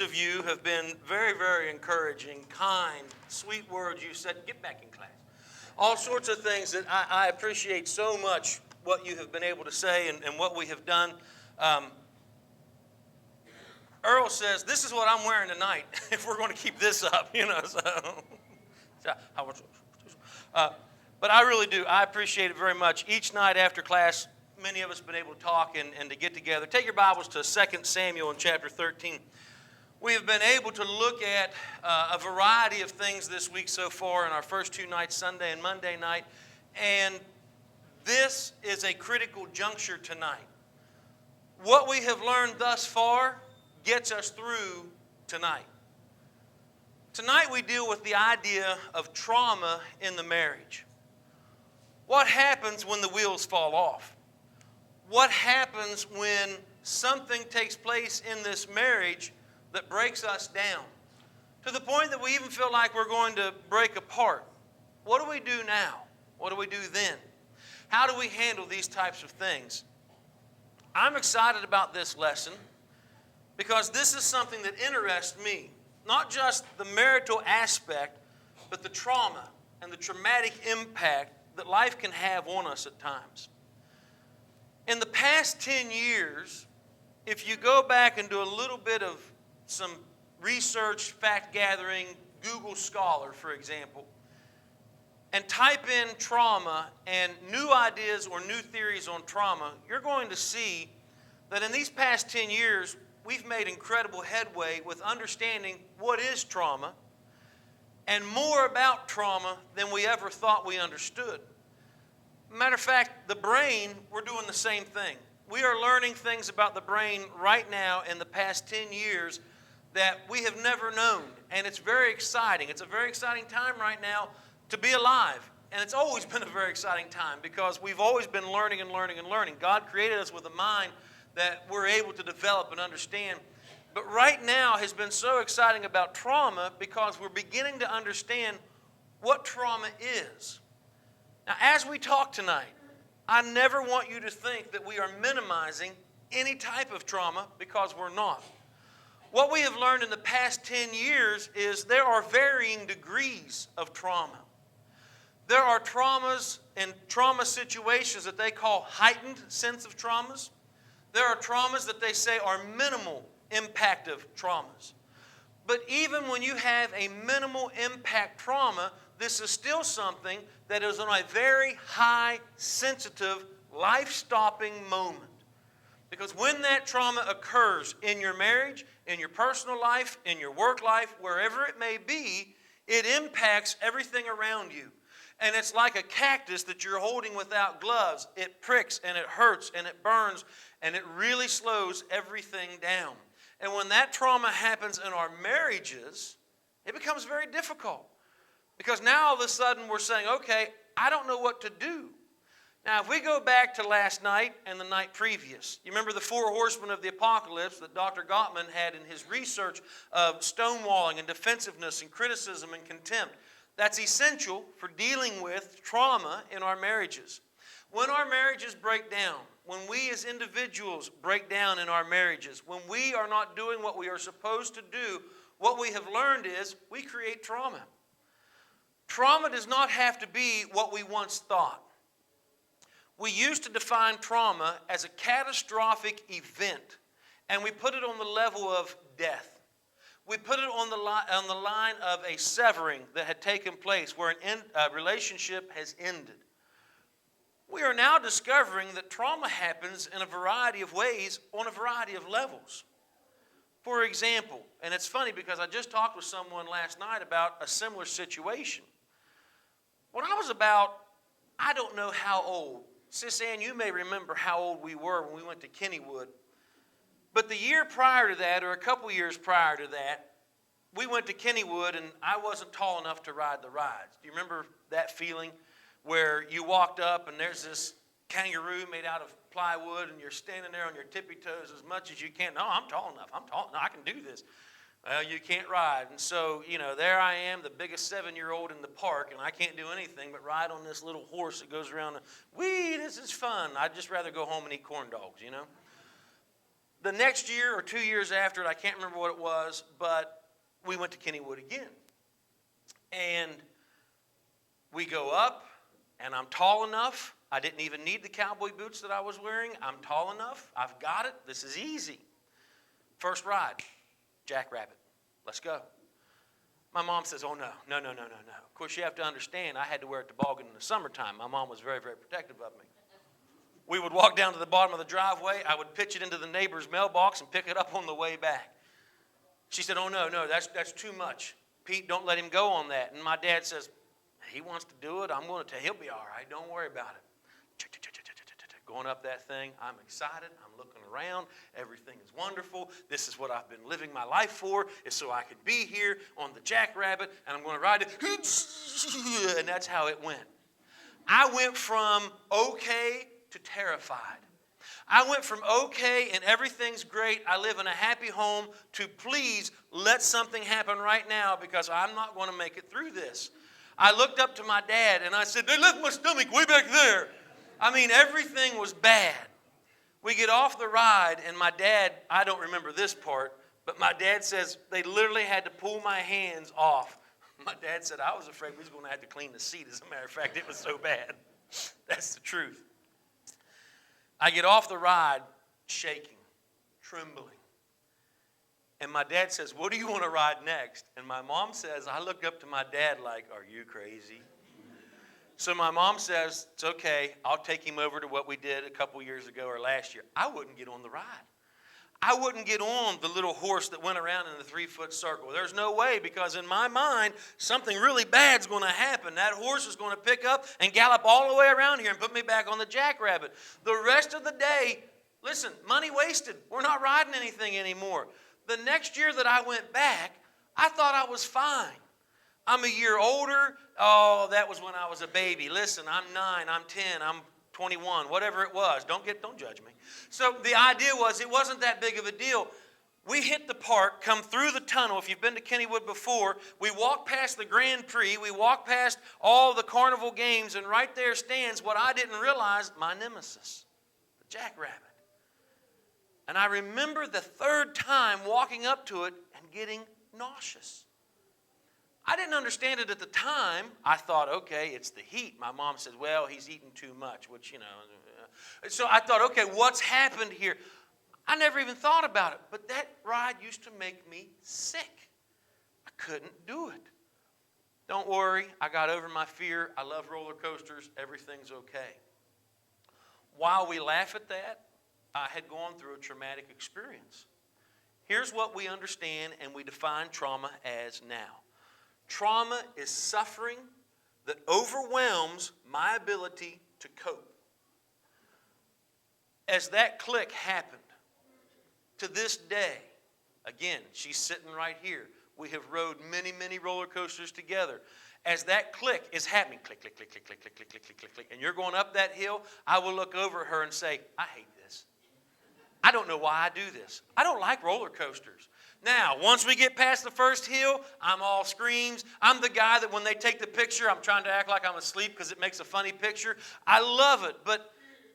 Of you have been very, very encouraging, kind, sweet words you said. Get back in class. All sorts of things that I appreciate so much what you have been able to say and what we have done. Earl says, this is what I'm wearing tonight if we're going to keep this up, but I really do. I appreciate it very much. Each night after class, many of us have been able to talk and to get together. Take your Bibles to 2 Samuel in chapter 13. We have been able to look at a variety of things this week so far in our first two nights, Sunday and Monday night. And this is a critical juncture tonight. What we have learned thus far gets us through tonight. Tonight we deal with the idea of trauma in the marriage. What happens when the wheels fall off? What happens when something takes place in this marriage that breaks us down to the point that we even feel like we're going to break apart? What do we do now? What do we do then? How do we handle these types of things? I'm excited about this lesson because this is something that interests me. Not just the marital aspect, but the trauma and the traumatic impact that life can have on us at times. In the past 10 years, if you go back and do a little bit of some research, fact gathering, Google Scholar, for example, and type in trauma and new ideas or new theories on trauma, you're going to see that in these past 10 years, we've made incredible headway with understanding what is trauma and more about trauma than we ever thought we understood. Matter of fact, the brain, we're doing the same thing. We are learning things about the brain right now in the past 10 years that we have never known. And it's very exciting. It's a very exciting time right now to be alive. And it's always been a very exciting time because we've always been learning and learning and learning. God created us with a mind that we're able to develop and understand. But right now has been so exciting about trauma because we're beginning to understand what trauma is. Now, as we talk tonight, I never want you to think that we are minimizing any type of trauma because we're not. What we have learned in the past 10 years is there are varying degrees of trauma. There are traumas and trauma situations that they call heightened sense of traumas. There are traumas that they say are minimal impactive traumas. But even when you have a minimal impact trauma, this is still something that is on a very high, sensitive, life-stopping moment. Because when that trauma occurs in your marriage, in your personal life, in your work life, wherever it may be, it impacts everything around you. And it's like a cactus that you're holding without gloves. It pricks and it hurts and it burns and it really slows everything down. And when that trauma happens in our marriages, it becomes very difficult. Because now all of a sudden we're saying, okay, I don't know what to do. Now, if we go back to last night and the night previous, you remember the four horsemen of the apocalypse that Dr. Gottman had in his research of stonewalling and defensiveness and criticism and contempt. That's essential for dealing with trauma in our marriages. When our marriages break down, when we as individuals break down in our marriages, when we are not doing what we are supposed to do, what we have learned is we create trauma. Trauma does not have to be what we once thought. We used to define trauma as a catastrophic event, and we put it on the level of death. We put it on the line of a severing that had taken place where a relationship has ended. We are now discovering that trauma happens in a variety of ways on a variety of levels. For example, and it's funny because I just talked with someone last night about a similar situation. When I was about, I don't know how old, Sis Ann, you may remember how old we were when we went to Kennywood. But the year prior to that, or a couple years prior to that, we went to Kennywood and I wasn't tall enough to ride the rides. Do you remember that feeling where you walked up and there's this kangaroo made out of plywood and you're standing there on your tippy toes as much as you can? No, I'm tall enough. No, I can do this. Well, you can't ride. And so, there I am, the biggest 7-year-old in the park, and I can't do anything but ride on this little horse that goes around. Whee, this is fun. I'd just rather go home and eat corn dogs, The next year or 2 years after it, I can't remember what it was, but we went to Kennywood again. And we go up, and I'm tall enough. I didn't even need the cowboy boots that I was wearing. I'm tall enough. I've got it. This is easy. First ride, Jackrabbit. Let's go. My mom says, oh, no. Of course, you have to understand, I had to wear a toboggan in the summertime. My mom was very, very protective of me. We would walk down to the bottom of the driveway. I would pitch it into the neighbor's mailbox and pick it up on the way back. She said, oh, no, that's too much. Pete, don't let him go on that. And my dad says, he wants to do it. I'm going to tell him he'll be all right. Don't worry about it. Going up that thing, I'm excited. I'm looking around. Everything is wonderful. This is what I've been living my life for, is so I could be here on the Jackrabbit, and I'm going to ride it. And that's how it went. I went from okay to terrified. I went from okay and everything's great, I live in a happy home, to please let something happen right now because I'm not going to make it through this. I looked up to my dad and I said, they left my stomach way back there. I mean, everything was bad. We get off the ride and my dad, I don't remember this part, but my dad says they literally had to pull my hands off. My dad said, I was afraid we was going to have to clean the seat. As a matter of fact, it was so bad. That's the truth. I get off the ride shaking, trembling. And my dad says, what do you want to ride next? And my mom says, I looked up to my dad like, are you crazy? So my mom says, it's okay. I'll take him over to what we did a couple years ago or last year. I wouldn't get on the ride. I wouldn't get on the little horse that went around in the 3-foot circle. There's no way, because in my mind, something really bad's going to happen. That horse is going to pick up and gallop all the way around here and put me back on the Jackrabbit. The rest of the day, listen, money wasted. We're not riding anything anymore. The next year that I went back, I thought I was fine. I'm a year older. Oh, that was when I was a baby. Listen, I'm 9, I'm 10, I'm 21, whatever it was. Don't judge me. So the idea was it wasn't that big of a deal. We hit the park, come through the tunnel. If you've been to Kennywood before, we walk past the Grand Prix. We walk past all the carnival games, and right there stands what I didn't realize, my nemesis, the Jackrabbit. And I remember the third time walking up to it and getting nauseous. I didn't understand it at the time. I thought, okay, it's the heat. My mom said, well, he's eating too much, which, So I thought, okay, what's happened here? I never even thought about it. But that ride used to make me sick. I couldn't do it. Don't worry, I got over my fear. I love roller coasters. Everything's okay. While we laugh at that, I had gone through a traumatic experience. Here's what we understand and we define trauma as now. Trauma is suffering that overwhelms my ability to cope. As that click happened, to this day, again, she's sitting right here. We have rode many, many roller coasters together. As that click is happening, click, click, click, click, click, click, click, click, click, click, click, and you're going up that hill, I will look over at her and say, I hate this. I don't know why I do this. I don't like roller coasters. Now, once we get past the first hill, I'm all screams. I'm the guy that when they take the picture, I'm trying to act like I'm asleep because it makes a funny picture. I love it, but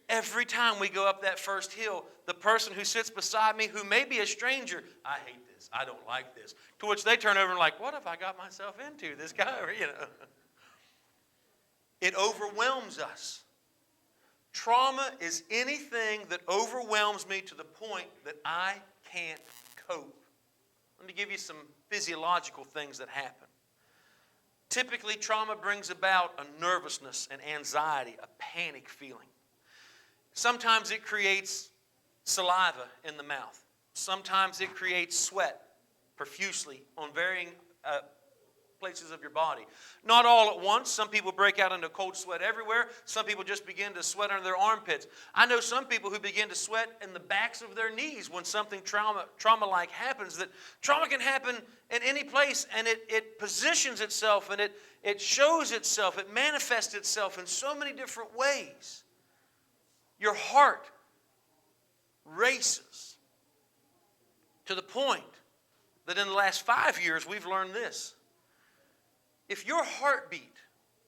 every time we go up that first hill, the person who sits beside me, who may be a stranger, I hate this. I don't like this. To which they turn over and like, what have I got myself into? This guy, It overwhelms us. Trauma is anything that overwhelms me to the point that I can't cope. Let me give you some physiological things that happen. Typically, trauma brings about a nervousness, an anxiety, a panic feeling. Sometimes it creates saliva in the mouth. Sometimes it creates sweat profusely on varying places of your body. Not all at once. Some people break out into cold sweat everywhere. Some people just begin to sweat under their armpits. I know some people who begin to sweat in the backs of their knees when something trauma-like happens. That trauma can happen in any place, and it positions itself, and it shows itself, it manifests itself in so many different ways. Your heart races to the point that in the last 5 years we've learned this. If your heartbeat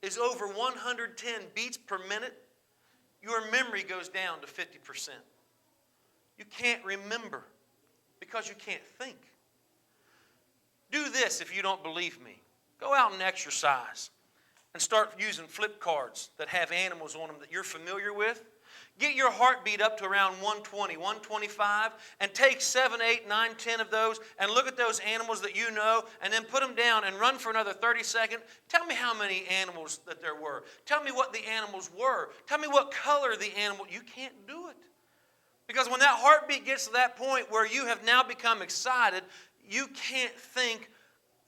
is over 110 beats per minute, your memory goes down to 50%. You can't remember because you can't think. Do this if you don't believe me. Go out and exercise and start using flip cards that have animals on them that you're familiar with. Get your heartbeat up to around 120, 125, and take 7, 8, 9, 10 of those and look at those animals that you know and then put them down and run for another 30 seconds. Tell me how many animals that there were. Tell me what the animals were. Tell me what color the animal. You can't do it. Because when that heartbeat gets to that point where you have now become excited, you can't think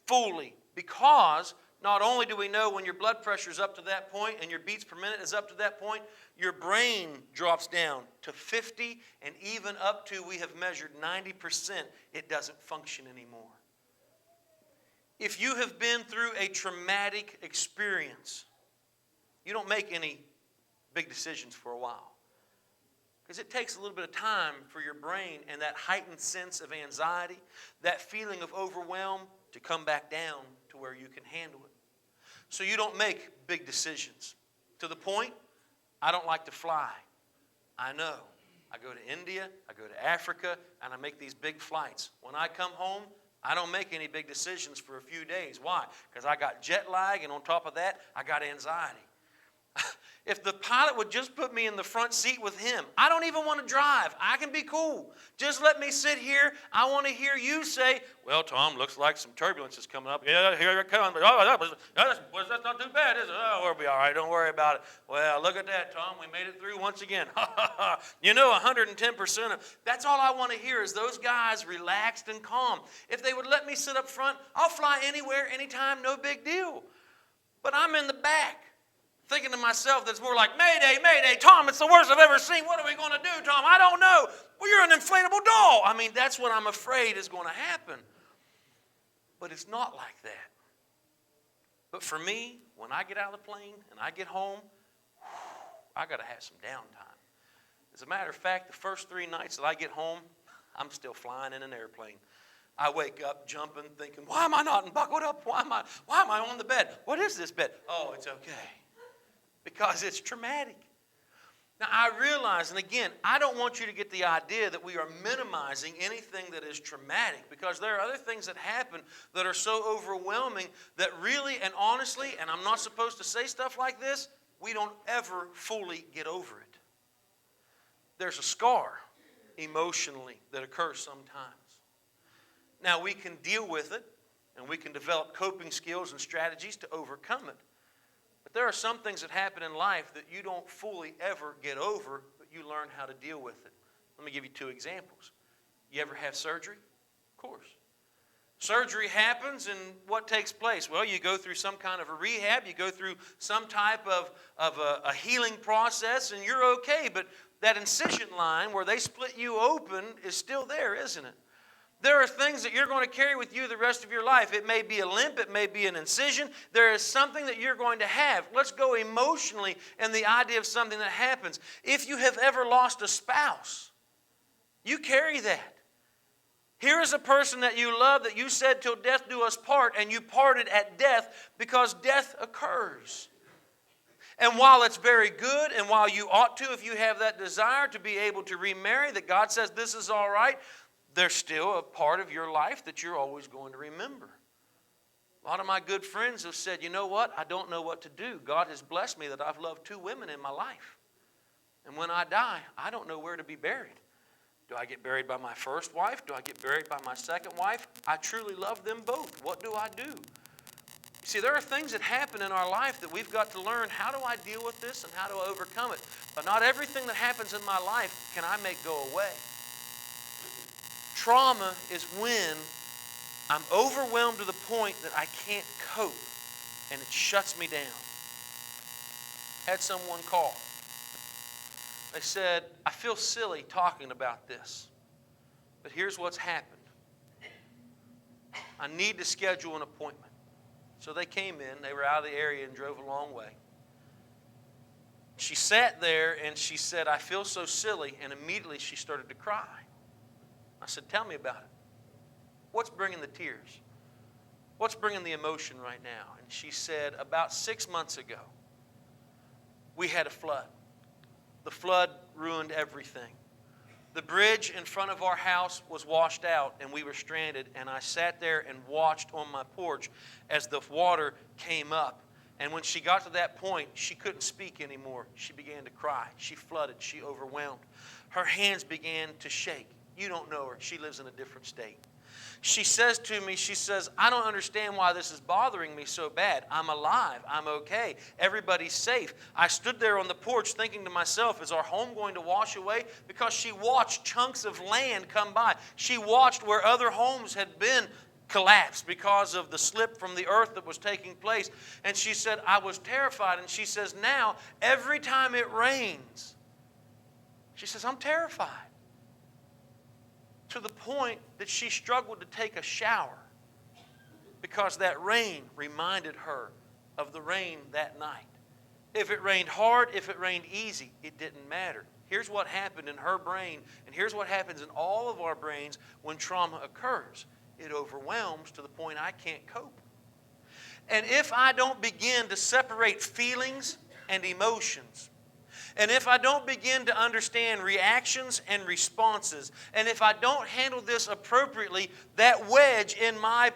fully. Because not only do we know when your blood pressure is up to that point and your beats per minute is up to that point, your brain drops down to 50 and even up to, we have measured 90%, it doesn't function anymore. If you have been through a traumatic experience, you don't make any big decisions for a while. Because it takes a little bit of time for your brain and that heightened sense of anxiety, that feeling of overwhelm to come back down to where you can handle it. So you don't make big decisions. To the point, I don't like to fly. I know. I go to India, I go to Africa, and I make these big flights. When I come home, I don't make any big decisions for a few days. Why? Because I got jet lag, and on top of that, I got anxiety. If the pilot would just put me in the front seat with him, I don't even want to drive. I can be cool. Just let me sit here. I want to hear you say, well, Tom, looks like some turbulence is coming up. Yeah, here it comes. Oh, that's not too bad, is it? Oh, we'll be all right. Don't worry about it. Well, look at that, Tom. We made it through once again. You know, 110% of, that's all I want to hear is those guys relaxed and calm. If they would let me sit up front, I'll fly anywhere, anytime, no big deal. But I'm in the back, thinking to myself that's more like, Mayday, Mayday, Tom, it's the worst I've ever seen. What are we going to do, Tom? I don't know. Well, you're an inflatable doll. I mean, that's what I'm afraid is going to happen. But it's not like that. But for me, when I get out of the plane and I get home, I got to have some downtime. As a matter of fact, the first 3 nights that I get home, I'm still flying in an airplane. I wake up jumping, thinking, why am I not buckled up? Why am I on the bed? What is this bed? Oh, it's okay. Because it's traumatic. Now, I realize, and again, I don't want you to get the idea that we are minimizing anything that is traumatic, because there are other things that happen that are so overwhelming that really and honestly, and I'm not supposed to say stuff like this, we don't ever fully get over it. There's a scar emotionally that occurs sometimes. Now, we can deal with it, and we can develop coping skills and strategies to overcome it. But there are some things that happen in life that you don't fully ever get over, but you learn how to deal with it. Let me give you 2 examples. You ever have surgery? Of course. Surgery happens, and what takes place? Well, you go through some kind of a rehab. You go through some type of a healing process, and you're okay. But that incision line where they split you open is still there, isn't it? There are things that you're going to carry with you the rest of your life. It may be a limp. It may be an incision. There is something that you're going to have. Let's go emotionally in the idea of something that happens. If you have ever lost a spouse, you carry that. Here is a person that you love that you said till death do us part, and you parted at death because death occurs. And while it's very good, and while you ought to, if you have that desire to be able to remarry, that God says this is all right, there's still a part of your life that you're always going to remember. A lot of my good friends have said, you know what? I don't know what to do. God has blessed me that I've loved 2 women in my life. And when I die, I don't know where to be buried. Do I get buried by my first wife? Do I get buried by my second wife? I truly love them both. What do I do? See, there are things that happen in our life that we've got to learn. How do I deal with this and how do I overcome it? But not everything that happens in my life can I make go away. Trauma is when I'm overwhelmed to the point that I can't cope and it shuts me down. Had someone call. They said, I feel silly talking about this, but here's what's happened. I need to schedule an appointment. So they came in, they were out of the area and drove a long way. She sat there and she said, I feel so silly, and immediately she started to cry. I said, tell me about it. What's bringing the tears? What's bringing the emotion right now? And she said, about 6 months ago, we had a flood. The flood ruined everything. The bridge in front of our house was washed out and we were stranded, and I sat there and watched on my porch as the water came up. And when she got to that point, she couldn't speak anymore. She began to cry. She flooded. She overwhelmed. Her hands began to shake. You don't know her. She lives in a different state. She says to me, she says, I don't understand why this is bothering me so bad. I'm alive. I'm okay. Everybody's safe. I stood there on the porch thinking to myself, is our home going to wash away? Because she watched chunks of land come by. She watched where other homes had been collapsed because of the slip from the earth that was taking place. And she said, I was terrified. And she says, now, every time it rains, she says, I'm terrified. To the point that she struggled to take a shower because that rain reminded her of the rain that night. If it rained hard, if it rained easy, it didn't matter. Here's what happened in her brain, and here's what happens in all of our brains when trauma occurs. It overwhelms to the point I can't cope. And if I don't begin to separate feelings and emotions, and if I don't begin to understand reactions and responses, and if I don't handle this appropriately, that wedge in my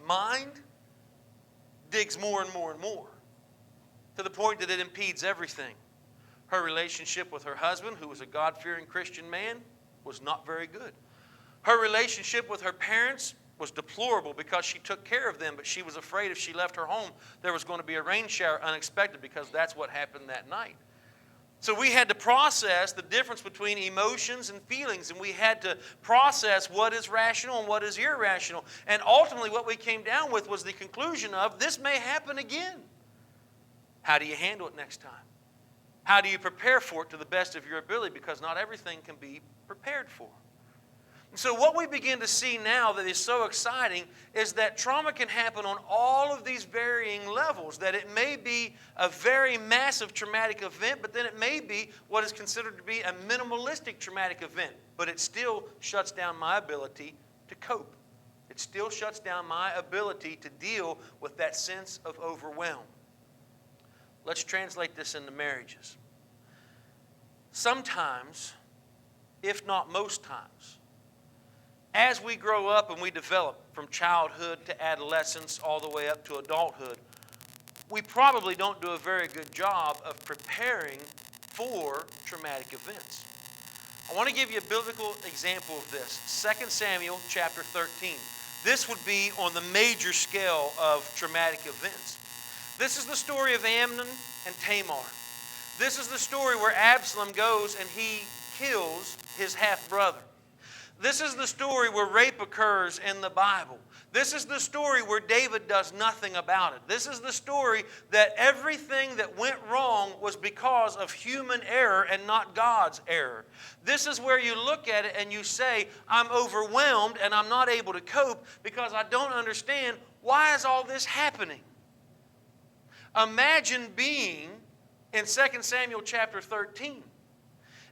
mind digs more and more and more to the point that it impedes everything. Her relationship with her husband, who was a God-fearing Christian man, was not very good. Her relationship with her parents was deplorable because she took care of them, but she was afraid if she left her home, there was going to be a rain shower unexpected, because that's what happened that night. So we had to process the difference between emotions and feelings, and we had to process what is rational and what is irrational. And ultimately what we came down with was the conclusion of, this may happen again. How do you handle it next time? How do you prepare for it to the best of your ability? Because not everything can be prepared for. And so what we begin to see now that is so exciting is that trauma can happen on all of these varying levels. That it may be a very massive traumatic event, but then it may be what is considered to be a minimalistic traumatic event. But it still shuts down my ability to cope. It still shuts down my ability to deal with that sense of overwhelm. Let's translate this into marriages. Sometimes, if not most times, as we grow up and we develop from childhood to adolescence all the way up to adulthood, we probably don't do a very good job of preparing for traumatic events. I want to give you a biblical example of this. 2 Samuel chapter 13. This would be on the major scale of traumatic events. This is the story of Amnon and Tamar. This is the story where Absalom goes and he kills his half-brother. This is the story where rape occurs in the Bible. This is the story where David does nothing about it. This is the story that everything that went wrong was because of human error and not God's error. This is where you look at it and you say, I'm overwhelmed and I'm not able to cope because I don't understand, why is all this happening? Imagine being in 2 Samuel chapter 13.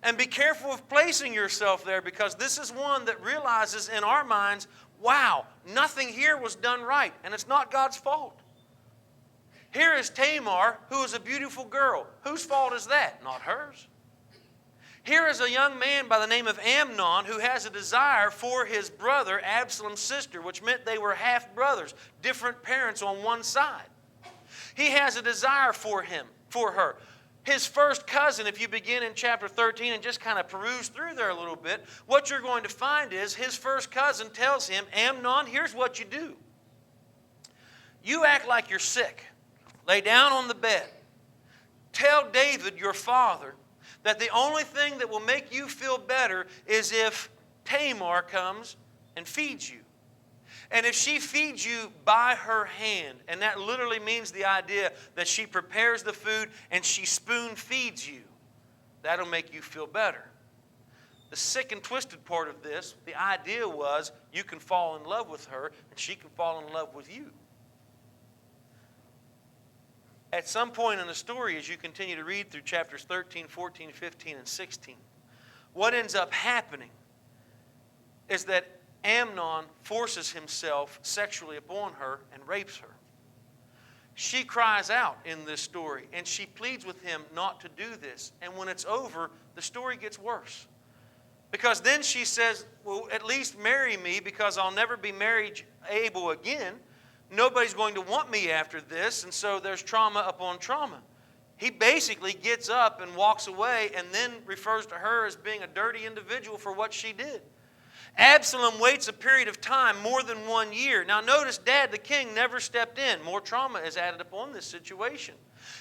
And be careful of placing yourself there, because this is one that realizes in our minds, wow, nothing here was done right, and it's not God's fault. Here is Tamar, who is a beautiful girl. Whose fault is that? Not hers. Here is a young man by the name of Amnon who has a desire for his brother, Absalom's sister, which meant they were half-brothers, different parents on one side. He has a desire for her. His first cousin, if you begin in chapter 13 and just kind of peruse through there a little bit, what you're going to find is his first cousin tells him, Amnon, here's what you do. You act like you're sick. Lay down on the bed. Tell David, your father, that the only thing that will make you feel better is if Tamar comes and feeds you. And if she feeds you by her hand, and that literally means the idea that she prepares the food and she spoon feeds you, that'll make you feel better. The sick and twisted part of this, the idea was you can fall in love with her and she can fall in love with you. At some point in the story, as you continue to read through chapters 13, 14, 15, and 16, what ends up happening is that Amnon forces himself sexually upon her and rapes her. She cries out in this story, and she pleads with him not to do this. And when it's over, the story gets worse. Because then she says, well, at least marry me because I'll never be marriage able again. Nobody's going to want me after this, and so there's trauma upon trauma. He basically gets up and walks away and then refers to her as being a dirty individual for what she did. Absalom waits a period of time, more than 1 year. Now notice Dad, the king, never stepped in. More trauma is added upon this situation.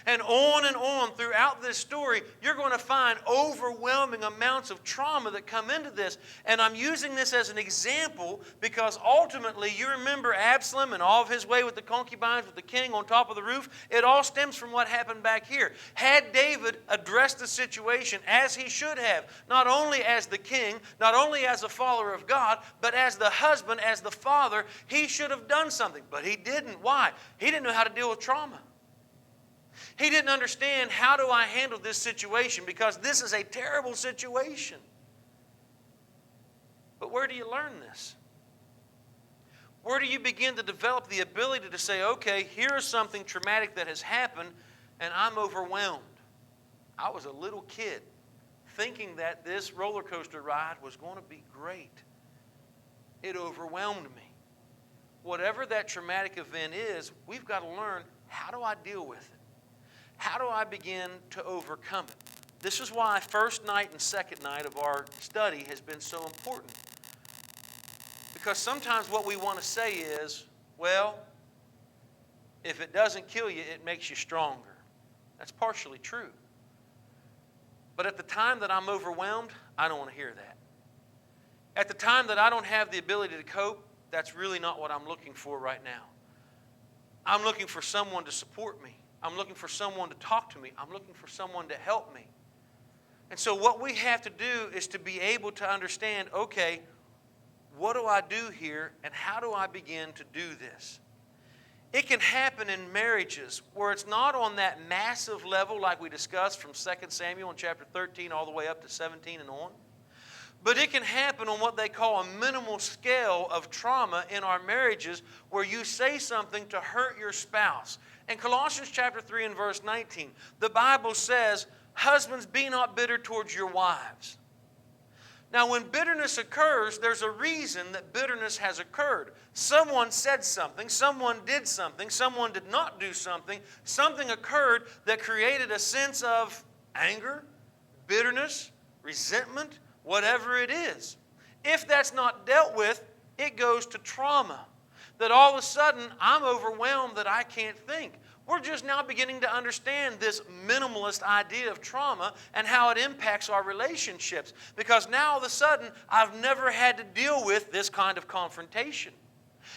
And on throughout this story, you're going to find overwhelming amounts of trauma that come into this. And I'm using this as an example because ultimately, you remember Absalom and all of his way with the concubines, with the king on top of the roof. It all stems from what happened back here. Had David addressed the situation as he should have, not only as the king, not only as a follower of God, but as the husband, as the father, he should have done something. But he didn't. Why? He didn't know how to deal with trauma. He didn't understand, how do I handle this situation, because this is a terrible situation. But where do you learn this? Where do you begin to develop the ability to say, okay, here is something traumatic that has happened and I'm overwhelmed. I was a little kid thinking that this roller coaster ride was going to be great. It overwhelmed me. Whatever that traumatic event is, we've got to learn, how do I deal with it? How do I begin to overcome it? This is why first night and second night of our study has been so important. Because sometimes what we want to say is, well, if it doesn't kill you, it makes you stronger. That's partially true. But at the time that I'm overwhelmed, I don't want to hear that. At the time that I don't have the ability to cope, that's really not what I'm looking for right now. I'm looking for someone to support me. I'm looking for someone to talk to me. I'm looking for someone to help me. And so what we have to do is to be able to understand, okay, what do I do here and how do I begin to do this? It can happen in marriages where it's not on that massive level like we discussed from 2 Samuel in chapter 13 all the way up to 17 and on. But it can happen on what they call a minimal scale of trauma in our marriages where you say something to hurt your spouse. In Colossians chapter 3 and verse 19, the Bible says, husbands, be not bitter towards your wives. Now, when bitterness occurs, there's a reason that bitterness has occurred. Someone said something, someone did something, someone did not do something. Something occurred that created a sense of anger, bitterness, resentment, whatever it is. If that's not dealt with, it goes to trauma. That all of a sudden, I'm overwhelmed that I can't think. We're just now beginning to understand this minimalist idea of trauma and how it impacts our relationships. Because now all of a sudden, I've never had to deal with this kind of confrontation.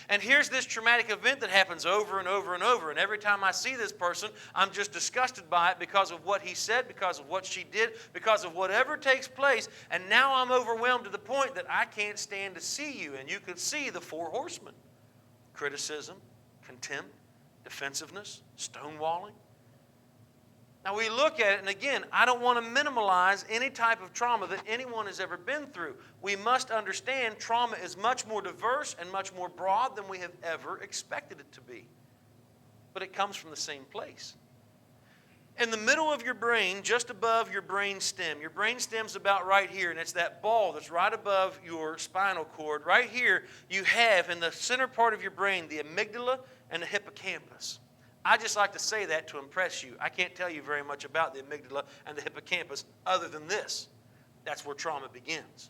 And here's this traumatic event that happens over and over and over. And every time I see this person, I'm just disgusted by it because of what he said, because of what she did, because of whatever takes place. And now I'm overwhelmed to the point that I can't stand to see you. And you can see the four horsemen. Criticism, contempt, defensiveness, stonewalling. Now we look at it, and again, I don't want to minimalize any type of trauma that anyone has ever been through. We must understand trauma is much more diverse and much more broad than we have ever expected it to be. But it comes from the same place. In the middle of your brain, just above your brain stem's about right here, and it's that ball that's right above your spinal cord. Right here, you have in the center part of your brain the amygdala and the hippocampus. I just like to say that to impress you. I can't tell you very much about the amygdala and the hippocampus other than this. That's where trauma begins.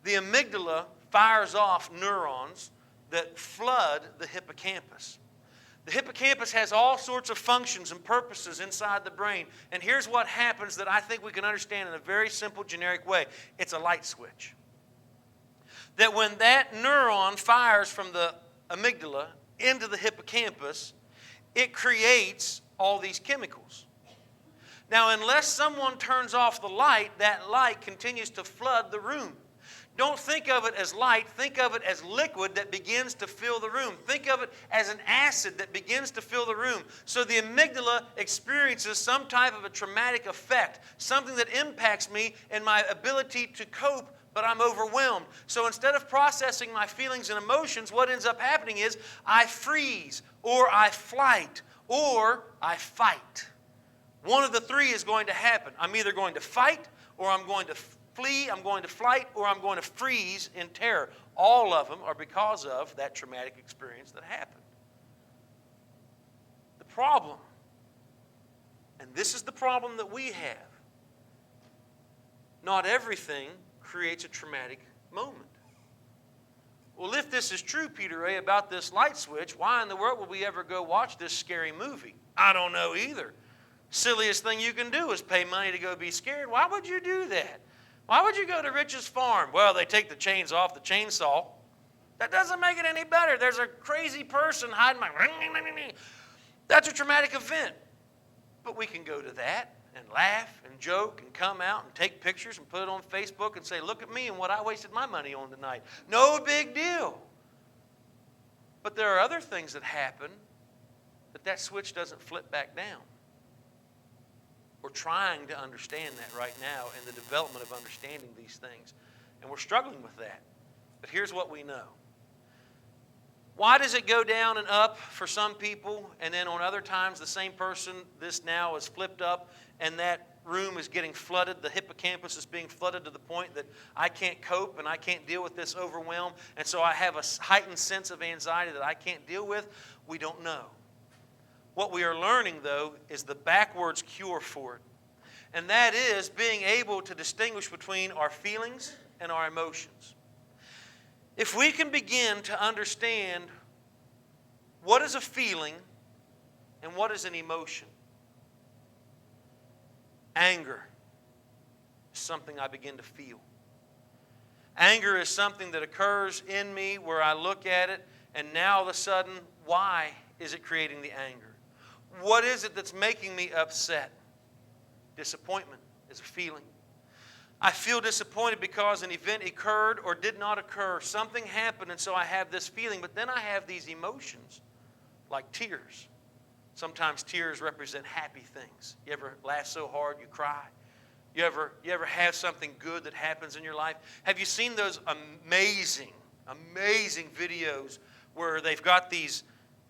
The amygdala fires off neurons that flood the hippocampus. The hippocampus has all sorts of functions and purposes inside the brain. And here's what happens that I think we can understand in a very simple, generic way. It's a light switch. That when that neuron fires from the amygdala into the hippocampus, it creates all these chemicals. Now, unless someone turns off the light, that light continues to flood the room. Don't think of it as light. Think of it as liquid that begins to fill the room. Think of it as an acid that begins to fill the room. So the amygdala experiences some type of a traumatic effect, something that impacts me and my ability to cope, but I'm overwhelmed. So instead of processing my feelings and emotions, what ends up happening is I freeze, or I flight, or I fight. One of the three is going to happen. I'm either going to fight, or I'm going to flee, I'm going to flight, or I'm going to freeze in terror. All of them are because of that traumatic experience that happened. The problem, and this is the problem that we have, not everything creates a traumatic moment. Well, if this is true, Peter Ray, about this light switch, why in the world would we ever go watch this scary movie? I don't know either. Silliest thing you can do is pay money to go be scared. Why would you do that? Why would you go to Rich's farm? Well, they take the chains off the chainsaw. That doesn't make it any better. There's a crazy person hiding my... That's a traumatic event. But we can go to that and laugh and joke and come out and take pictures and put it on Facebook and say, look at me and what I wasted my money on tonight. No big deal. But there are other things that happen that switch doesn't flip back down. We're trying to understand that right now in the development of understanding these things. And we're struggling with that. But here's what we know. Why does it go down and up for some people, and then on other times the same person, this now is flipped up, and that room is getting flooded, the hippocampus is being flooded to the point that I can't cope and I can't deal with this overwhelm, and so I have a heightened sense of anxiety that I can't deal with? We don't know. What we are learning, though, is the backwards cure for it. And that is being able to distinguish between our feelings and our emotions. If we can begin to understand what is a feeling and what is an emotion. Anger is something I begin to feel. Anger is something that occurs in me where I look at it and now all of a sudden, why is it creating the anger? What is it that's making me upset? Disappointment is a feeling. I feel disappointed because an event occurred or did not occur. Something happened, and so I have this feeling. But then I have these emotions, like tears. Sometimes tears represent happy things. You ever laugh so hard you cry? You ever have something good that happens in your life? Have you seen those amazing videos where they've got these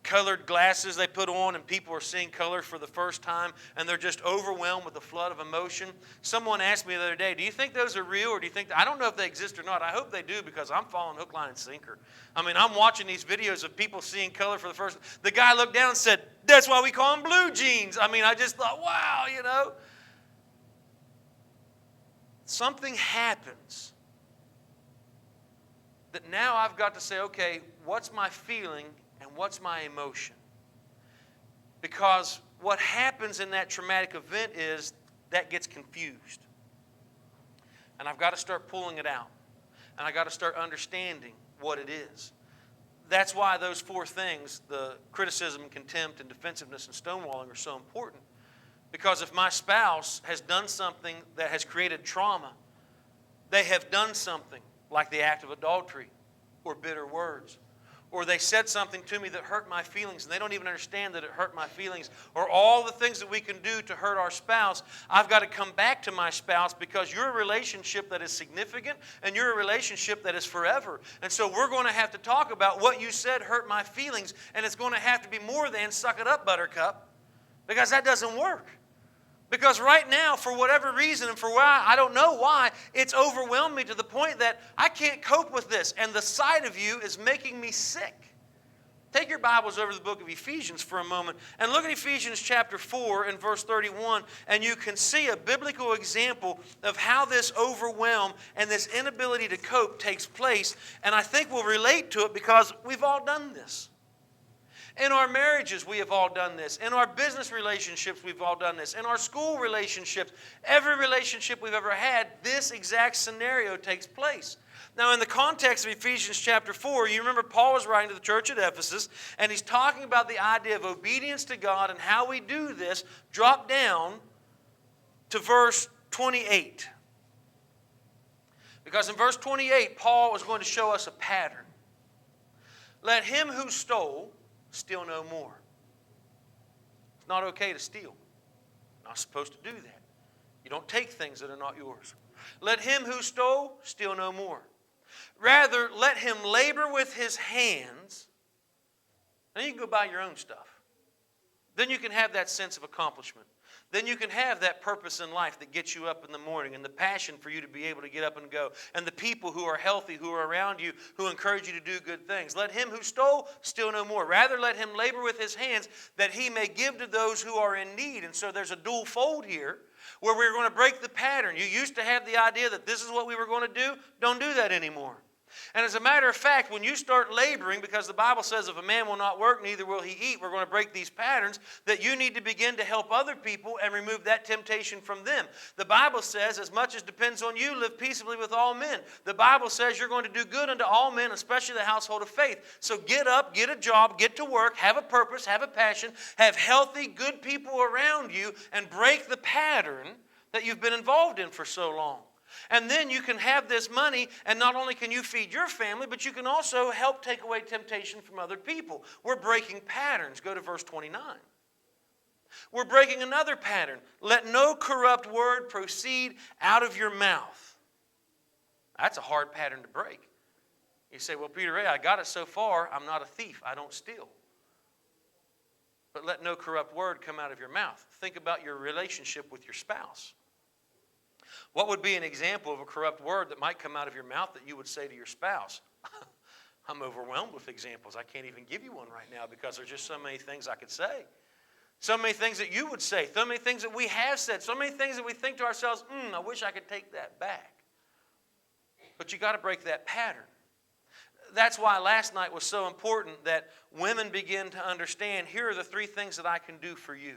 colored glasses they put on and people are seeing color for the first time and they're just overwhelmed with a flood of emotion? Someone asked me the other day, do you think those are real or do you think... I don't know if they exist or not. I hope they do because I'm following hook, line, and sinker. I mean, I'm watching these videos of people seeing color for the first... The guy looked down and said, that's why we call them blue jeans. I mean, I just thought, wow, you know. Something happens that now I've got to say, okay, what's my feeling and what's my emotion? Because what happens in that traumatic event is that gets confused. And I've got to start pulling it out. And I've got to start understanding what it is. That's why those four things, the criticism, contempt, and defensiveness and stonewalling, are so important. Because if my spouse has done something that has created trauma, they have done something like the act of adultery or bitter words, or they said something to me that hurt my feelings and they don't even understand that it hurt my feelings, or all the things that we can do to hurt our spouse, I've got to come back to my spouse because you're a relationship that is significant and you're a relationship that is forever. And so we're going to have to talk about what you said hurt my feelings, and it's going to have to be more than suck it up, buttercup, because that doesn't work. Because right now, for whatever reason, and for why, I don't know why, it's overwhelmed me to the point that I can't cope with this. And the sight of you is making me sick. Take your Bibles over to the book of Ephesians for a moment and look at Ephesians chapter 4 and verse 31, and you can see a biblical example of how this overwhelm and this inability to cope takes place. And I think we'll relate to it because we've all done this. In our marriages, we have all done this. In our business relationships, we've all done this. In our school relationships, every relationship we've ever had, this exact scenario takes place. Now, in the context of Ephesians chapter 4, you remember Paul was writing to the church at Ephesus, and he's talking about the idea of obedience to God and how we do this. Drop down to verse 28. Because in verse 28, Paul was going to show us a pattern. Let him who stole steal no more. It's not okay to steal. You're not supposed to do that. You don't take things that are not yours. Let him who stole steal no more. Rather, let him labor with his hands. Now you can go buy your own stuff. Then you can have that sense of accomplishment. Then you can have that purpose in life that gets you up in the morning and the passion for you to be able to get up and go. And the people who are healthy, who are around you, who encourage you to do good things. Let him who stole steal no more. Rather, let him labor with his hands that he may give to those who are in need. And so there's a dual fold here where we're going to break the pattern. You used to have the idea that this is what we were going to do. Don't do that anymore. And as a matter of fact, when you start laboring, because the Bible says if a man will not work, neither will he eat, we're going to break these patterns, that you need to begin to help other people and remove that temptation from them. The Bible says, as much as depends on you, live peaceably with all men. The Bible says you're going to do good unto all men, especially the household of faith. So get up, get a job, get to work, have a purpose, have a passion, have healthy, good people around you, and break the pattern that you've been involved in for so long. And then you can have this money, and not only can you feed your family, but you can also help take away temptation from other people. We're breaking patterns. Go to verse 29. We're breaking another pattern. Let no corrupt word proceed out of your mouth. That's a hard pattern to break. You say, well, Peter Ray, I got it so far. I'm not a thief. I don't steal. But let no corrupt word come out of your mouth. Think about your relationship with your spouse. What would be an example of a corrupt word that might come out of your mouth that you would say to your spouse? I'm overwhelmed with examples. I can't even give you one right now because there's just so many things I could say. So many things that you would say. So many things that we have said. So many things that we think to ourselves, I wish I could take that back. But you got to break that pattern. That's why last night was so important that women begin to understand, here are the 3 things that I can do for you.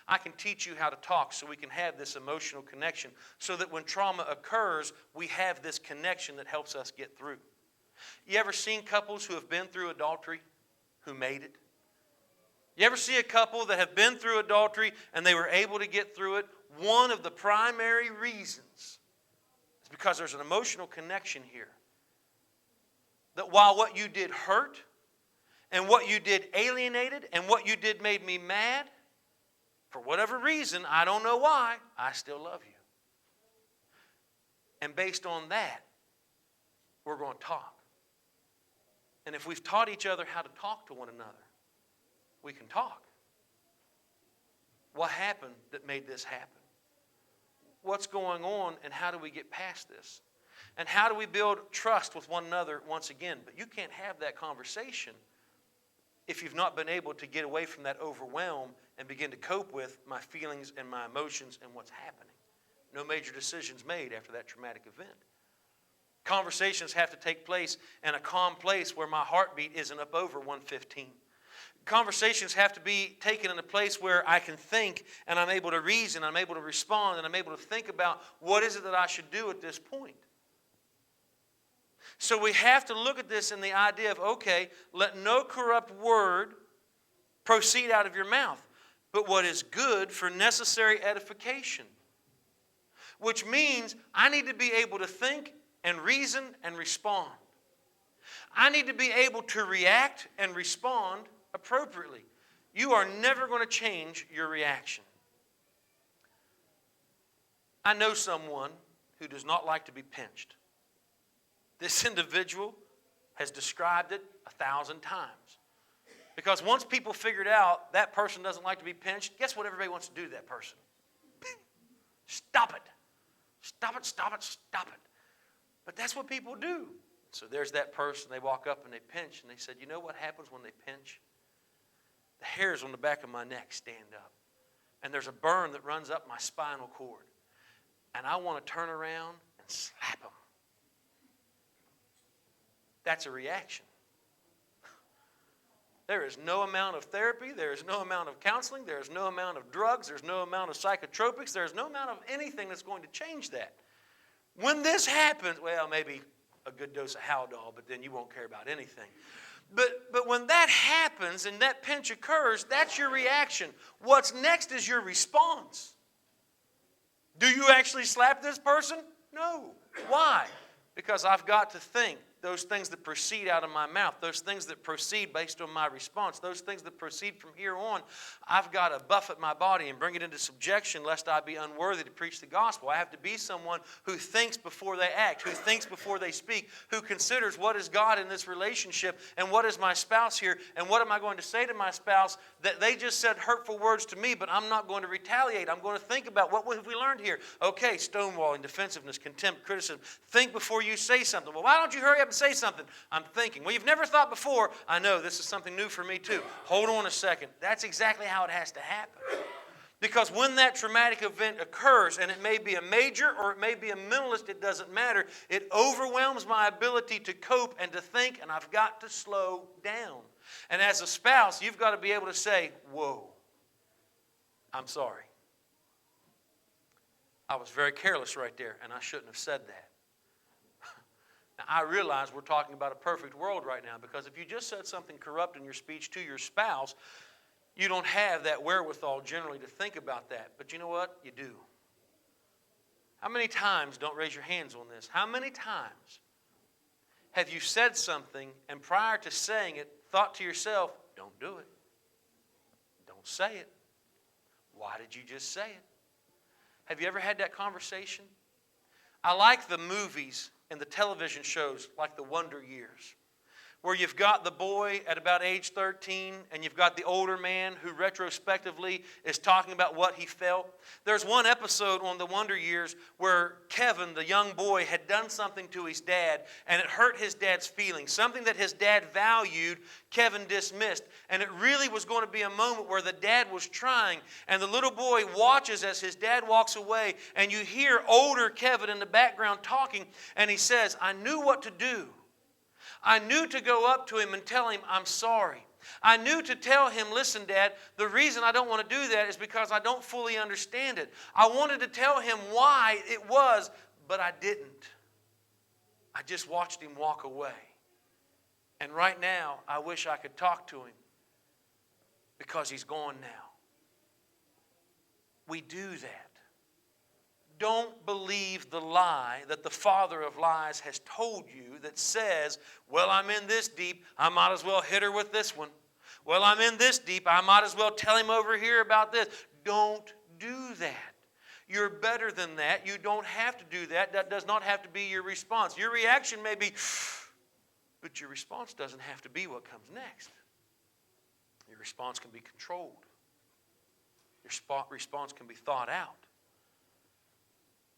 I can teach you how to talk so we can have this emotional connection so that when trauma occurs, we have this connection that helps us get through. You ever seen couples who have been through adultery who made it? You ever see a couple that have been through adultery and they were able to get through it? One of the primary reasons is because there's an emotional connection here. That while what you did hurt and what you did alienated and what you did made me mad, for whatever reason, I don't know why, I still love you. And based on that, we're going to talk. And if we've taught each other how to talk to one another, we can talk. What happened that made this happen? What's going on and how do we get past this? And how do we build trust with one another once again? But you can't have that conversation if you've not been able to get away from that overwhelm and begin to cope with my feelings and my emotions and what's happening. No major decisions made after that traumatic event. Conversations have to take place in a calm place where my heartbeat isn't up over 115. Conversations have to be taken in a place where I can think and I'm able to reason, I'm able to respond, and I'm able to think about what is it that I should do at this point. So we have to look at this in the idea of, okay, let no corrupt word proceed out of your mouth, but what is good for necessary edification. Which means I need to be able to think and reason and respond. I need to be able to react and respond appropriately. You are never going to change your reaction. I know someone who does not like to be pinched. This individual has described it 1,000 times. Because once people figured out that person doesn't like to be pinched, guess what everybody wants to do to that person? Stop it. Stop it, stop it, stop it. But that's what people do. So there's that person, they walk up and they pinch, and they said, you know what happens when they pinch? The hairs on the back of my neck stand up. And there's a burn that runs up my spinal cord. And I want to turn around and slap them. That's a reaction. There is no amount of therapy, there is no amount of counseling, there is no amount of drugs, there's no amount of psychotropics, there's no amount of anything that's going to change that. When this happens, well, maybe a good dose of Haldol, but then you won't care about anything. But when that happens and that pinch occurs, that's your reaction. What's next is your response. Do you actually slap this person? No. Why? Because I've got to think, those things that proceed out of my mouth, those things that proceed based on my response, those things that proceed from here on, I've got to buffet my body and bring it into subjection lest I be unworthy to preach the gospel. I have to be someone who thinks before they act, who thinks before they speak, who considers what is God in this relationship and what is my spouse here and what am I going to say to my spouse that they just said hurtful words to me, but I'm not going to retaliate. I'm going to think about what have we learned here. Okay, stonewalling, defensiveness, contempt, criticism. Think before you say something. Well, why don't you hurry up and say something? I'm thinking. Well, you've never thought before. I know, this is something new for me too. Hold on a second. That's exactly how it has to happen. Because when that traumatic event occurs, and it may be a major or it may be a minimalist, it doesn't matter. It overwhelms my ability to cope and to think, and I've got to slow down. And as a spouse, you've got to be able to say, whoa, I'm sorry. I was very careless right there, and I shouldn't have said that. Now, I realize we're talking about a perfect world right now, because if you just said something corrupt in your speech to your spouse, you don't have that wherewithal generally to think about that. But you know what? You do. How many times, don't raise your hands on this, how many times have you said something and prior to saying it, thought to yourself, don't do it. Don't say it. Why did you just say it? Have you ever had that conversation? I like the movies and the television shows like The Wonder Years, where you've got the boy at about age 13 and you've got the older man who retrospectively is talking about what he felt. There's one episode on The Wonder Years where Kevin, the young boy, had done something to his dad and it hurt his dad's feelings. Something that his dad valued, Kevin dismissed. And it really was going to be a moment where the dad was trying, and the little boy watches as his dad walks away, and you hear older Kevin in the background talking, and he says, I knew what to do. I knew to go up to him and tell him, I'm sorry. I knew to tell him, listen, Dad, the reason I don't want to do that is because I don't fully understand it. I wanted to tell him why it was, but I didn't. I just watched him walk away. And right now, I wish I could talk to him because he's gone now. We do that. Don't believe the lie that the father of lies has told you that says, well, I'm in this deep, I might as well hit her with this one. Well, I'm in this deep, I might as well tell him over here about this. Don't do that. You're better than that. You don't have to do that. That does not have to be your response. Your reaction may be, but your response doesn't have to be what comes next. Your response can be controlled. Your response can be thought out.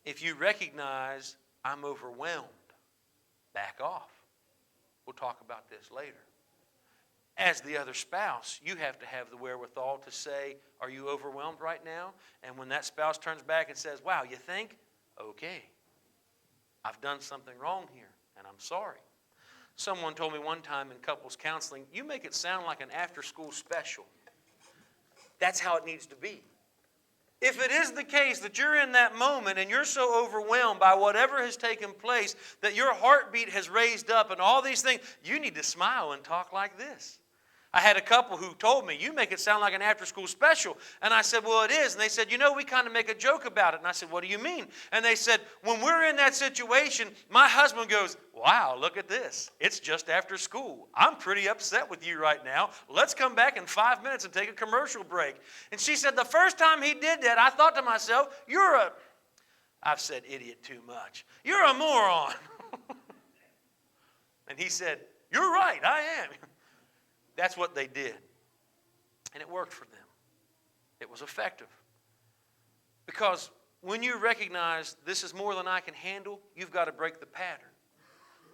If you recognize I'm overwhelmed, back off. We'll talk about this later. As the other spouse, you have to have the wherewithal to say, are you overwhelmed right now? And when that spouse turns back and says, wow, you think? Okay, I've done something wrong here, and I'm sorry. Someone told me one time in couples counseling, you make it sound like an after-school special. That's how it needs to be. If it is the case that you're in that moment and you're so overwhelmed by whatever has taken place that your heartbeat has raised up and all these things, you need to smile and talk like this. I had a couple who told me, you make it sound like an after-school special. And I said, well, it is. And they said, we kind of make a joke about it. And I said, what do you mean? And they said, when we're in that situation, my husband goes, wow, look at this. It's just after school. I'm pretty upset with you right now. Let's come back in 5 minutes and take a commercial break. And she said, the first time he did that, I thought to myself, I've said idiot too much. You're a moron. And he said, you're right, I am. That's what they did. And it worked for them. It was effective. Because when you recognize this is more than I can handle, you've got to break the pattern.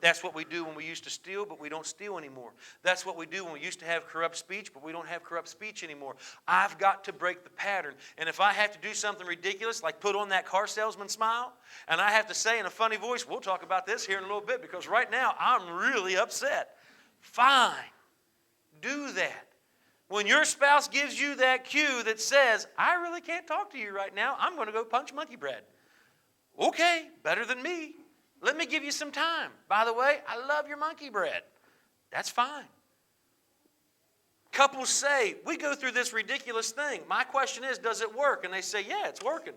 That's what we do when we used to steal, but we don't steal anymore. That's what we do when we used to have corrupt speech, but we don't have corrupt speech anymore. I've got to break the pattern. And if I have to do something ridiculous, like put on that car salesman smile, and I have to say in a funny voice, we'll talk about this here in a little bit, because right now I'm really upset. Fine. Do that. When your spouse gives you that cue that says, I really can't talk to you right now, I'm going to go punch monkey bread. Okay, better than me. Let me give you some time. By the way, I love your monkey bread. That's fine. Couples say, we go through this ridiculous thing. My question is, does it work? And they say, yeah, it's working.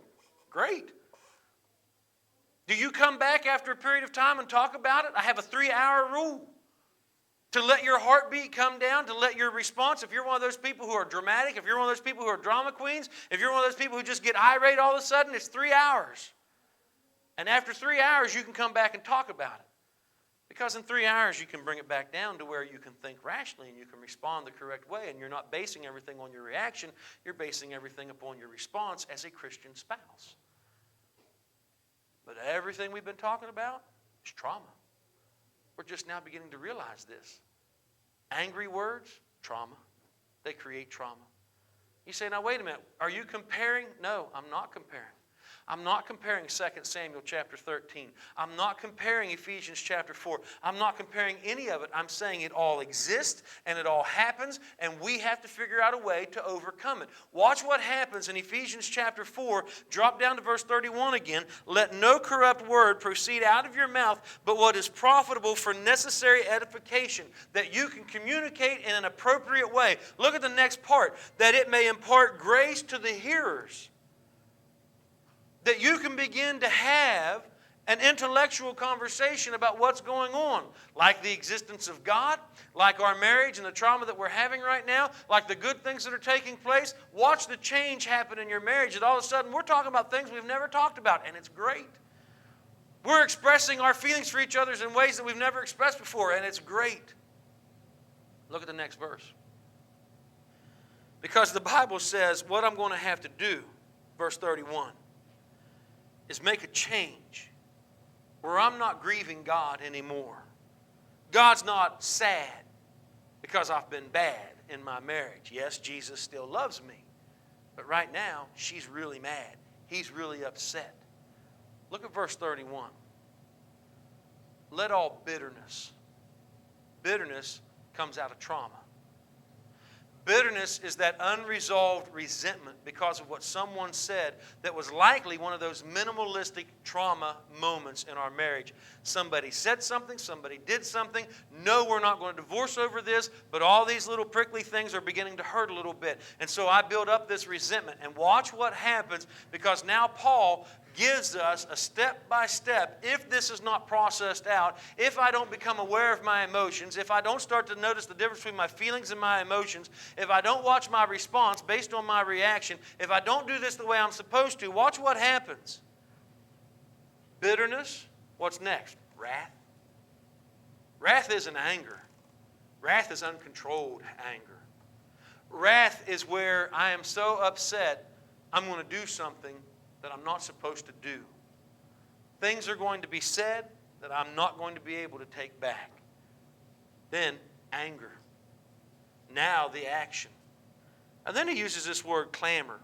Great. Do you come back after a period of time and talk about it? I have a 3-hour rule. To let your heartbeat come down, to let your response, if you're one of those people who are dramatic, if you're one of those people who are drama queens, if you're one of those people who just get irate all of a sudden, it's 3 hours. And after 3 hours, you can come back and talk about it. Because in 3 hours, you can bring it back down to where you can think rationally and you can respond the correct way. And you're not basing everything on your reaction. You're basing everything upon your response as a Christian spouse. But everything we've been talking about is trauma. We're just now beginning to realize this. Angry words, trauma. They create trauma. You say, now wait a minute. Are you comparing? No, I'm not comparing. I'm not comparing 2 Samuel chapter 13. I'm not comparing Ephesians chapter 4. I'm not comparing any of it. I'm saying it all exists and it all happens and we have to figure out a way to overcome it. Watch what happens in Ephesians chapter 4. Drop down to verse 31 again. Let no corrupt word proceed out of your mouth, but what is profitable for necessary edification, that you can communicate in an appropriate way. Look at the next part. That it may impart grace to the hearers. That you can begin to have an intellectual conversation about what's going on, like the existence of God, like our marriage and the trauma that we're having right now, like the good things that are taking place. Watch the change happen in your marriage, and all of a sudden we're talking about things we've never talked about, and it's great. We're expressing our feelings for each other in ways that we've never expressed before, and it's great. Look at the next verse. Because the Bible says what I'm going to have to do, verse 31, is make a change where I'm not grieving God anymore. God's not sad because I've been bad in my marriage. Yes, Jesus still loves me. But right now, she's really mad. He's really upset. Look at verse 31. Let all bitterness. Bitterness comes out of trauma. Bitterness is that unresolved resentment because of what someone said that was likely one of those minimalistic trauma moments in our marriage. Somebody said something, somebody did something. No, we're not going to divorce over this, but all these little prickly things are beginning to hurt a little bit. And so I build up this resentment. And watch what happens, because now Paul gives us a step-by-step. If this is not processed out, if I don't become aware of my emotions, if I don't start to notice the difference between my feelings and my emotions, if I don't watch my response based on my reaction, if I don't do this the way I'm supposed to, watch what happens. Bitterness. What's next? Wrath. Wrath isn't anger. Wrath is uncontrolled anger. Wrath is where I am so upset, I'm going to do something that I'm not supposed to do. Things are going to be said that I'm not going to be able to take back. Then, anger. Now, the action. And then he uses this word clamor.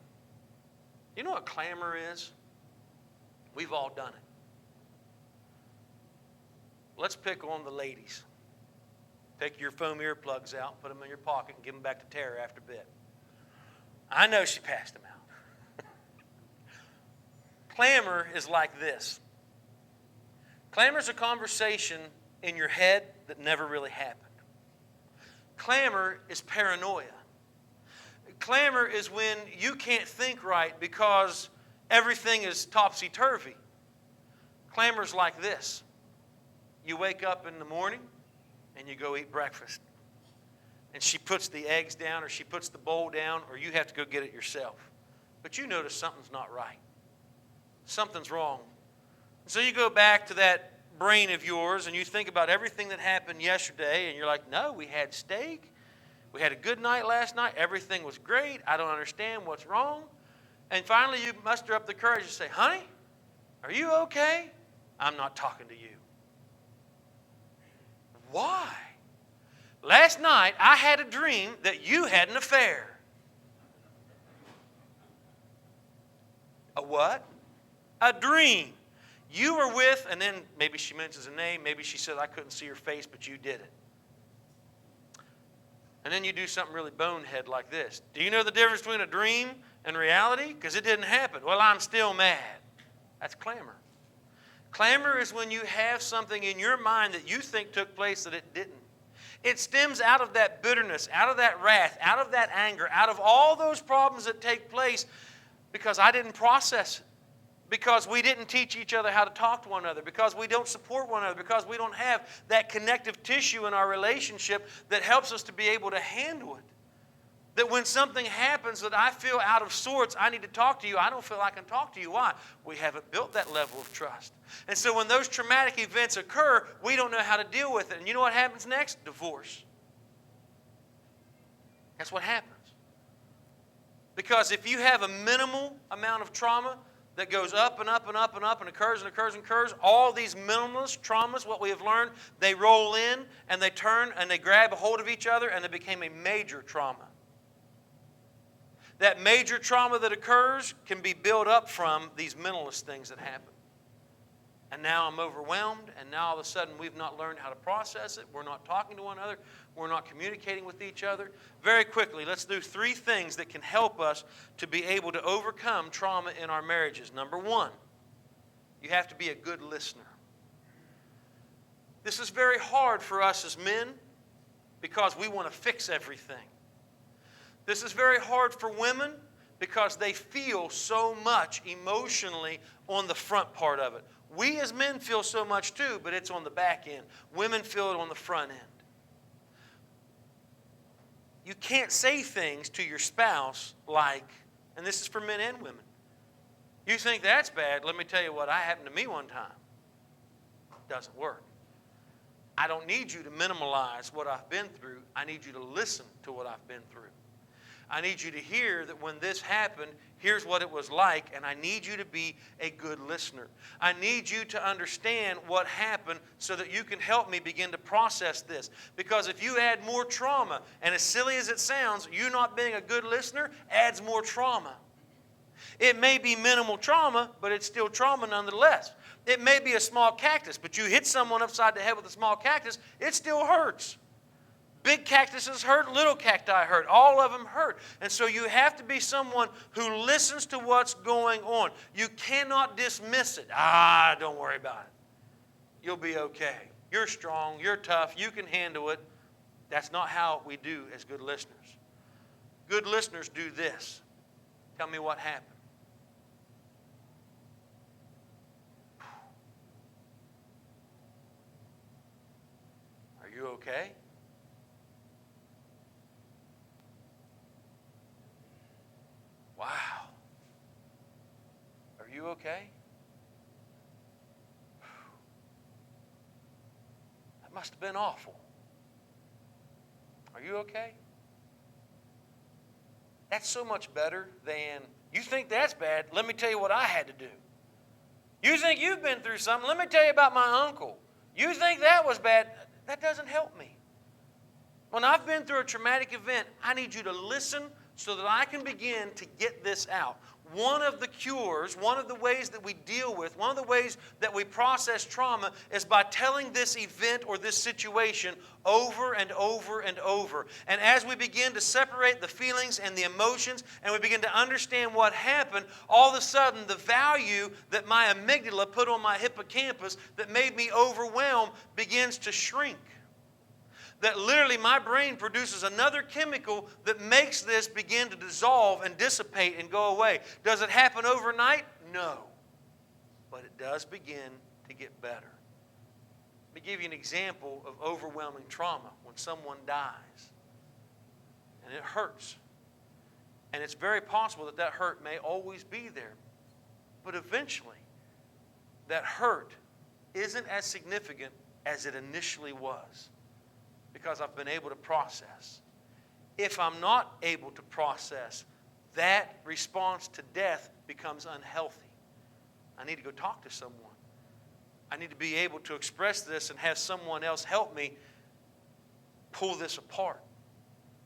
You know what clamor is? We've all done it. Let's pick on the ladies. Take your foam earplugs out, put them in your pocket, and give them back to Tara after bed. I know she passed them out. Clamor is like this. Clamor is a conversation in your head that never really happened. Clamor is paranoia. Clamor is when you can't think right because everything is topsy-turvy. Clamor is like this. You wake up in the morning and you go eat breakfast. And she puts the eggs down, or she puts the bowl down, or you have to go get it yourself. But you notice something's not right. Something's wrong. So you go back to that brain of yours and you think about everything that happened yesterday, and you're like, no, we had steak. We had a good night last night. Everything was great. I don't understand what's wrong. And finally you muster up the courage to say, honey, are you okay? I'm not talking to you. Why? Last night I had a dream that you had an affair. A what? A dream. You were with, and then maybe she mentions a name, maybe she said, I couldn't see her face, but you did it. And then you do something really bonehead like this. Do you know the difference between a dream and reality? Because it didn't happen. Well, I'm still mad. That's clamor. Clamor is when you have something in your mind that you think took place that it didn't. It stems out of that bitterness, out of that wrath, out of that anger, out of all those problems that take place because I didn't process it. because we didn't teach each other how to talk to one another, because we don't support one another, because we don't have that connective tissue in our relationship that helps us to be able to handle it. That when something happens that I feel out of sorts, I need to talk to you, I don't feel I can talk to you. Why? We haven't built that level of trust. And so when those traumatic events occur, we don't know how to deal with it. And you know what happens next? Divorce. That's what happens. Because if you have a minimal amount of trauma that goes up and up and up and up and occurs and occurs and occurs, all these minimalist traumas, what we have learned, they roll in and they turn and they grab a hold of each other and they became a major trauma. That major trauma that occurs can be built up from these minimalist things that happen. And now I'm overwhelmed, and now all of a sudden we've not learned how to process it. We're not talking to one another. We're not communicating with each other. Very quickly, let's do 3 things that can help us to be able to overcome trauma in our marriages. Number 1, you have to be a good listener. This is very hard for us as men because we want to fix everything. This is very hard for women because they feel so much emotionally on the front part of it. We as men feel so much too, but it's on the back end. Women feel it on the front end. You can't say things to your spouse like, and this is for men and women, you think that's bad, let me tell you what happened to me one time. It doesn't work. I don't need you to minimalize what I've been through. I need you to listen to what I've been through. I need you to hear that when this happened, here's what it was like, and I need you to be a good listener. I need you to understand what happened so that you can help me begin to process this. Because if you add more trauma, and as silly as it sounds, you not being a good listener adds more trauma. It may be minimal trauma, but it's still trauma nonetheless. It may be a small cactus, but you hit someone upside the head with a small cactus, it still hurts. Big cactuses hurt, little cacti hurt. All of them hurt. And so you have to be someone who listens to what's going on. You cannot dismiss it. Don't worry about it. You'll be okay. You're strong. You're tough. You can handle it. That's not how we do as good listeners. Good listeners do this. Tell me what happened. Are you okay? Wow. Are you okay? That must have been awful. Are you okay? That's so much better than, you think that's bad, let me tell you what I had to do. You think you've been through something, let me tell you about my uncle. You think that was bad, that doesn't help me. When I've been through a traumatic event, I need you to listen so that I can begin to get this out. One of the cures, one of the ways that we deal with, one of the ways that we process trauma is by telling this event or this situation over and over and over. And as we begin to separate the feelings and the emotions and we begin to understand what happened, all of a sudden the value that my amygdala put on my hippocampus that made me overwhelmed begins to shrink. That literally my brain produces another chemical that makes this begin to dissolve and dissipate and go away. Does it happen overnight? No. But it does begin to get better. Let me give you an example of overwhelming trauma. When someone dies, and it hurts. And it's very possible that that hurt may always be there. But eventually, that hurt isn't as significant as it initially was. Because I've been able to process. If I'm not able to process, that response to death becomes unhealthy. I need to go talk to someone. I need to be able to express this and have someone else help me pull this apart.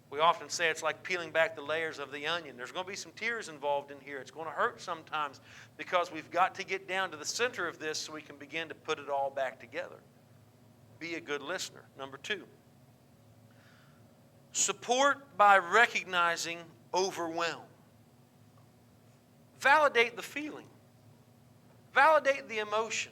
We often say it's like peeling back the layers of the onion. There's going to be some tears involved in here. It's going to hurt sometimes because we've got to get down to the center of this so we can begin to put it all back together. Be a good listener. Number 2. Support by recognizing overwhelm. Validate the feeling. Validate the emotion.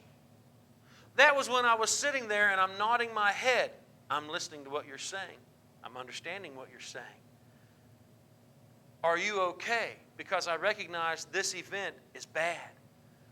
That was when I was sitting there and I'm nodding my head. I'm listening to what you're saying. I'm understanding what you're saying. Are you okay? Because I recognize this event is bad.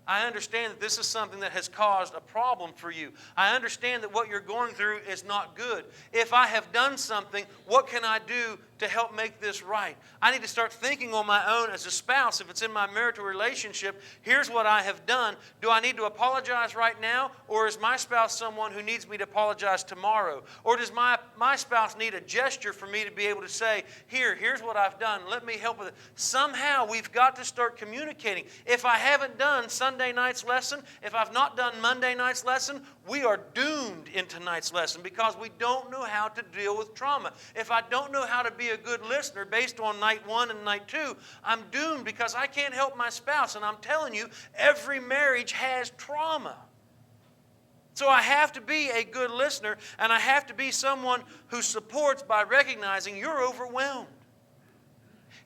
I understand that this is something that has caused a problem for you. I understand that what you're going through is not good. If I have done something, what can I do to help make this right? I need to start thinking on my own as a spouse. If it's in my marital relationship, here's what I have done. Do I need to apologize right now? Or is my spouse someone who needs me to apologize tomorrow? Or does my spouse need a gesture for me to be able to say, here's what I've done. Let me help with it. Somehow we've got to start communicating. If I haven't done Sunday night's lesson, if I've not done Monday night's lesson, we are doomed in tonight's lesson because we don't know how to deal with trauma. If I don't know how to be a good listener based on night 1 and night 2, I'm doomed because I can't help my spouse. And I'm telling you, every marriage has trauma. So I have to be a good listener, and I have to be someone who supports by recognizing you're overwhelmed.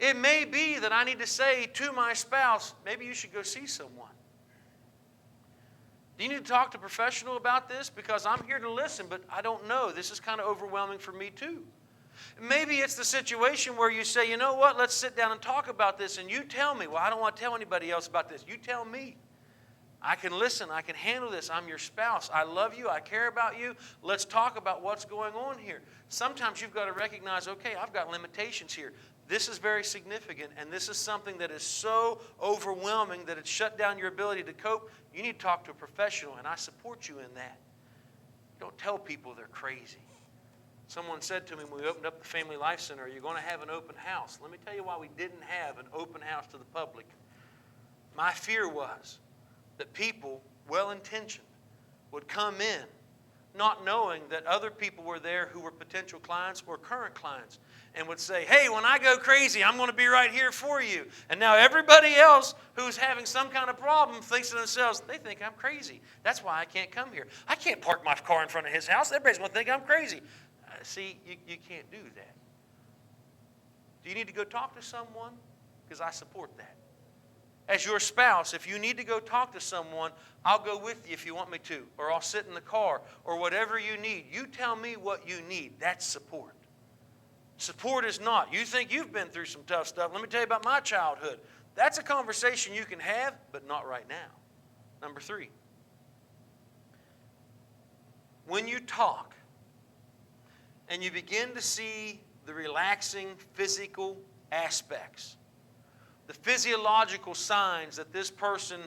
It may be that I need to say to my spouse, maybe you should go see someone. Do you need to talk to a professional about this? Because I'm here to listen, but I don't know. This is kind of overwhelming for me too. Maybe it's the situation where you say, you know what, let's sit down and talk about this, and you tell me. Well, I don't want to tell anybody else about this. You tell me. I can listen. I can handle this. I'm your spouse. I love you. I care about you. Let's talk about what's going on here. Sometimes you've got to recognize, okay, I've got limitations here. This is very significant, and this is something that is so overwhelming that it's shut down your ability to cope. You need to talk to a professional, and I support you in that. Don't tell people they're crazy. Someone said to me when we opened up the Family Life Center, are you going to have an open house? Let me tell you why we didn't have an open house to the public. My fear was that people, well-intentioned, would come in not knowing that other people were there who were potential clients or current clients and would say, hey, when I go crazy, I'm going to be right here for you. And now everybody else who's having some kind of problem thinks to themselves, they think I'm crazy. That's why I can't come here. I can't park my car in front of his house. Everybody's going to think I'm crazy. See, you can't do that. Do you need to go talk to someone? Because I support that. As your spouse, if you need to go talk to someone, I'll go with you if you want me to, or I'll sit in the car, or whatever you need. You tell me what you need. That's support. Support is not. You think you've been through some tough stuff. Let me tell you about my childhood. That's a conversation you can have, but not right now. Number 3. When you talk and you begin to see the relaxing physical aspects, the physiological signs that this person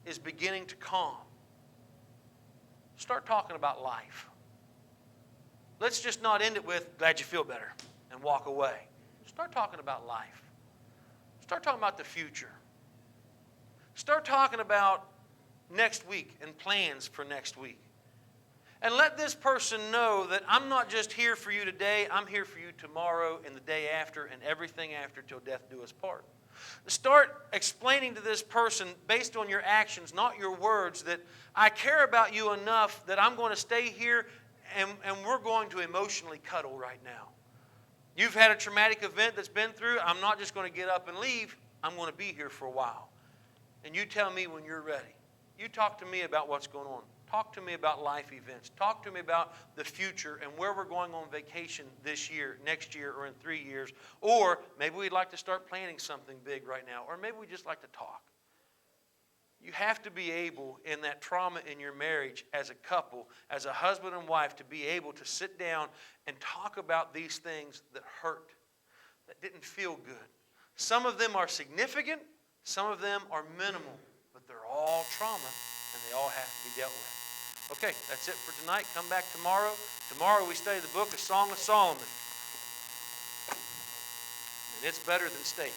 is beginning to calm, start talking about life. Let's just not end it with, glad you feel better, and walk away. Start talking about life. Start talking about the future. Start talking about next week and plans for next week. And let this person know that I'm not just here for you today, I'm here for you tomorrow and the day after and everything after till death do us part. Start explaining to this person based on your actions, not your words, that I care about you enough that I'm going to stay here and we're going to emotionally cuddle right now. You've had a traumatic event that's been through. I'm not just going to get up and leave. I'm going to be here for a while. And you tell me when you're ready. You talk to me about what's going on. Talk to me about life events. Talk to me about the future and where we're going on vacation this year, next year, or in 3 years. Or maybe we'd like to start planning something big right now. Or maybe we just like to talk. You have to be able, in that trauma in your marriage, as a couple, as a husband and wife, to be able to sit down and talk about these things that hurt, that didn't feel good. Some of them are significant. Some of them are minimal. But they're all trauma, and they all have to be dealt with. Okay, that's it for tonight. Come back tomorrow. Tomorrow we study the book of Song of Solomon. And it's better than steak.